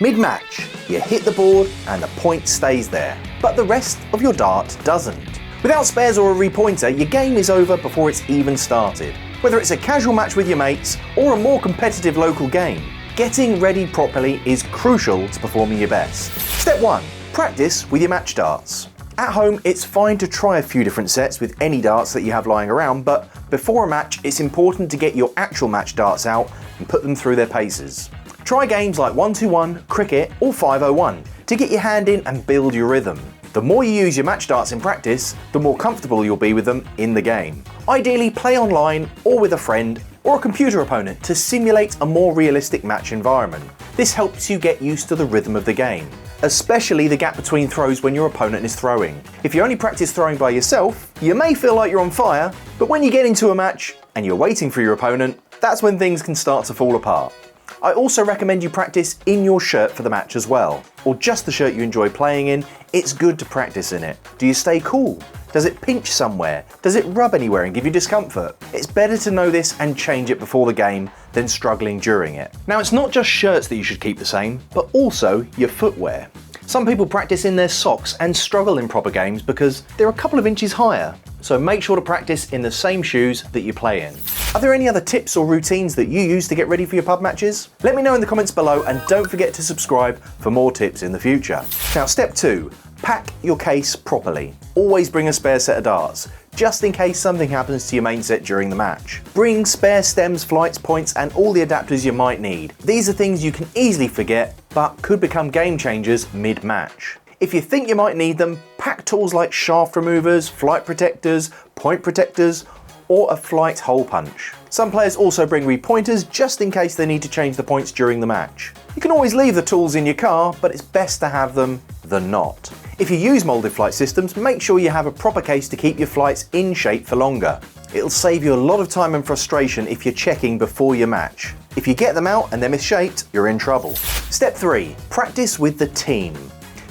Mid-match, you hit the board and the point stays there, but the rest of your dart doesn't. Without spares or a repointer, your game is over before it's even started. Whether it's a casual match with your mates or a more competitive local game, getting ready properly is crucial to performing your best. Step 1. Practice with your match darts. At home, it's fine to try a few different sets with any darts that you have lying around, but before a match, it's important to get your actual match darts out and put them through their paces. Try games like 1-2-1, cricket, or 5-0-1 to get your hand in and build your rhythm. The more you use your match darts in practice, the more comfortable you'll be with them in the game. Ideally, play online or with a friend or a computer opponent to simulate a more realistic match environment. This helps you get used to the rhythm of the game, especially the gap between throws when your opponent is throwing. If you only practice throwing by yourself, you may feel like you're on fire, but when you get into a match and you're waiting for your opponent, that's when things can start to fall apart. I also recommend you practice in your shirt for the match as well, or just the shirt you enjoy playing in. It's good to practice in it. Do you stay cool? Does it pinch somewhere? Does it rub anywhere and give you discomfort? It's better to know this and change it before the game than struggling during it. Now, it's not just shirts that you should keep the same, but also your footwear. Some people practice in their socks and struggle in proper games because they're a couple of inches higher. So make sure to practice in the same shoes that you play in. Are there any other tips or routines that you use to get ready for your pub matches? Let me know in the comments below, and don't forget to subscribe for more tips in the future. Now, step 2, pack your case properly. Always bring a spare set of darts, just in case something happens to your main set during the match. Bring spare stems, flights, points, and all the adapters you might need. These are things you can easily forget, but could become game changers mid-match. If you think you might need them, pack tools like shaft removers, flight protectors, point protectors, or a flight hole punch. Some players also bring repointers just in case they need to change the points during the match. You can always leave the tools in your car, but it's best to have them than not. If you use molded flight systems, make sure you have a proper case to keep your flights in shape for longer. It'll save you a lot of time and frustration if you're checking before your match. If you get them out and they're misshaped, you're in trouble. Step 3, practice with the team.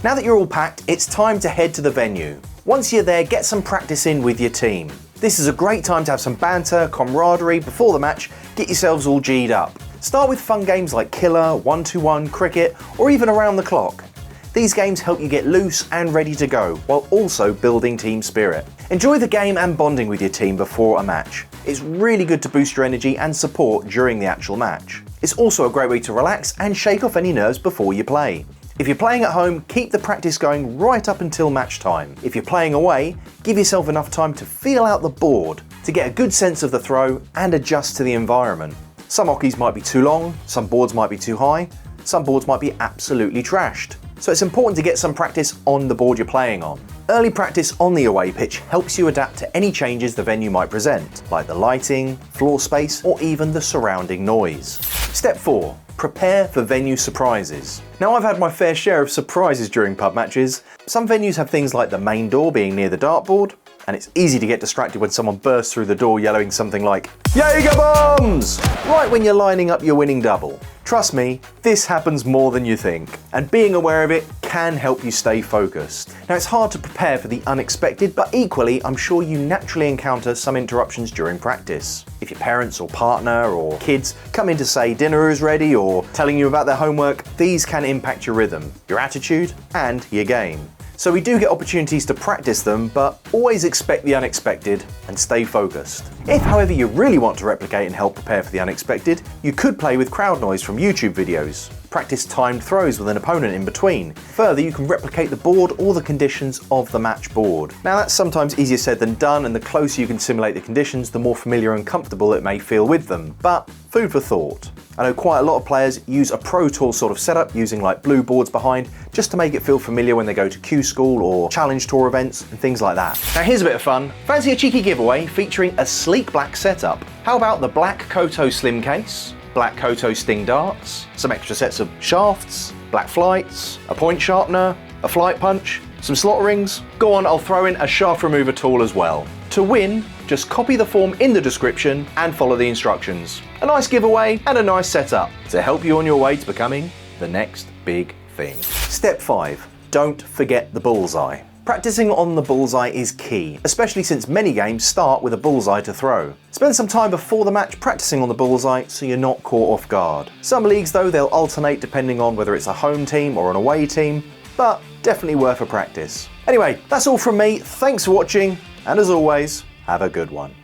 Now that you're all packed, it's time to head to the venue. Once you're there, get some practice in with your team. This is a great time to have some banter, camaraderie before the match, get yourselves all G'd up. Start with fun games like Killer, 1-2-1, Cricket, or even Around the Clock. These games help you get loose and ready to go, while also building team spirit. Enjoy the game and bonding with your team before a match. It's really good to boost your energy and support during the actual match. It's also a great way to relax and shake off any nerves before you play. If you're playing at home, keep the practice going right up until match time. If you're playing away, give yourself enough time to feel out the board, to get a good sense of the throw and adjust to the environment. Some hockeys might be too long, some boards might be too high, some boards might be absolutely trashed. So it's important to get some practice on the board you're playing on. Early practice on the away pitch helps you adapt to any changes the venue might present, like the lighting, floor space, or even the surrounding noise. Step 4. Prepare for venue surprises. Now, I've had my fair share of surprises during pub matches. Some venues have things like the main door being near the dartboard, and it's easy to get distracted when someone bursts through the door yelling something like, "Jaeger bombs!" right when you're lining up your winning double. Trust me, this happens more than you think, and being aware of it can help you stay focused. Now, it's hard to prepare for the unexpected, but equally, I'm sure you naturally encounter some interruptions during practice. If your parents or partner or kids come in to say dinner is ready or telling you about their homework, these can impact your rhythm, your attitude, and your game. So we do get opportunities to practice them, but always expect the unexpected and stay focused. If, however, you really want to replicate and help prepare for the unexpected, you could play with crowd noise from YouTube videos. Practice timed throws with an opponent in between. Further, you can replicate the board or the conditions of the match board. Now, that's sometimes easier said than done, and the closer you can simulate the conditions, the more familiar and comfortable it may feel with them. But food for thought. I know quite a lot of players use a Pro Tour sort of setup, using like blue boards behind, just to make it feel familiar when they go to Q School or Challenge Tour events and things like that. Now, here's a bit of fun. Fancy a cheeky giveaway featuring a sleek black setup? How about the black Koto slim case, black Koto Sting darts, some extra sets of shafts, black flights, a point sharpener, a flight punch, some slot rings? Go on, I'll throw in a shaft remover tool as well. To win, just copy the form in the description and follow the instructions. A nice giveaway and a nice setup to help you on your way to becoming the next big thing. Step 5. Don't forget the bullseye. Practicing on the bullseye is key, especially since many games start with a bullseye to throw. Spend some time before the match practicing on the bullseye so you're not caught off guard. Some leagues though, they'll alternate depending on whether it's a home team or an away team, but definitely worth a practice. Anyway, that's all from me, thanks for watching, and as always, have a good one.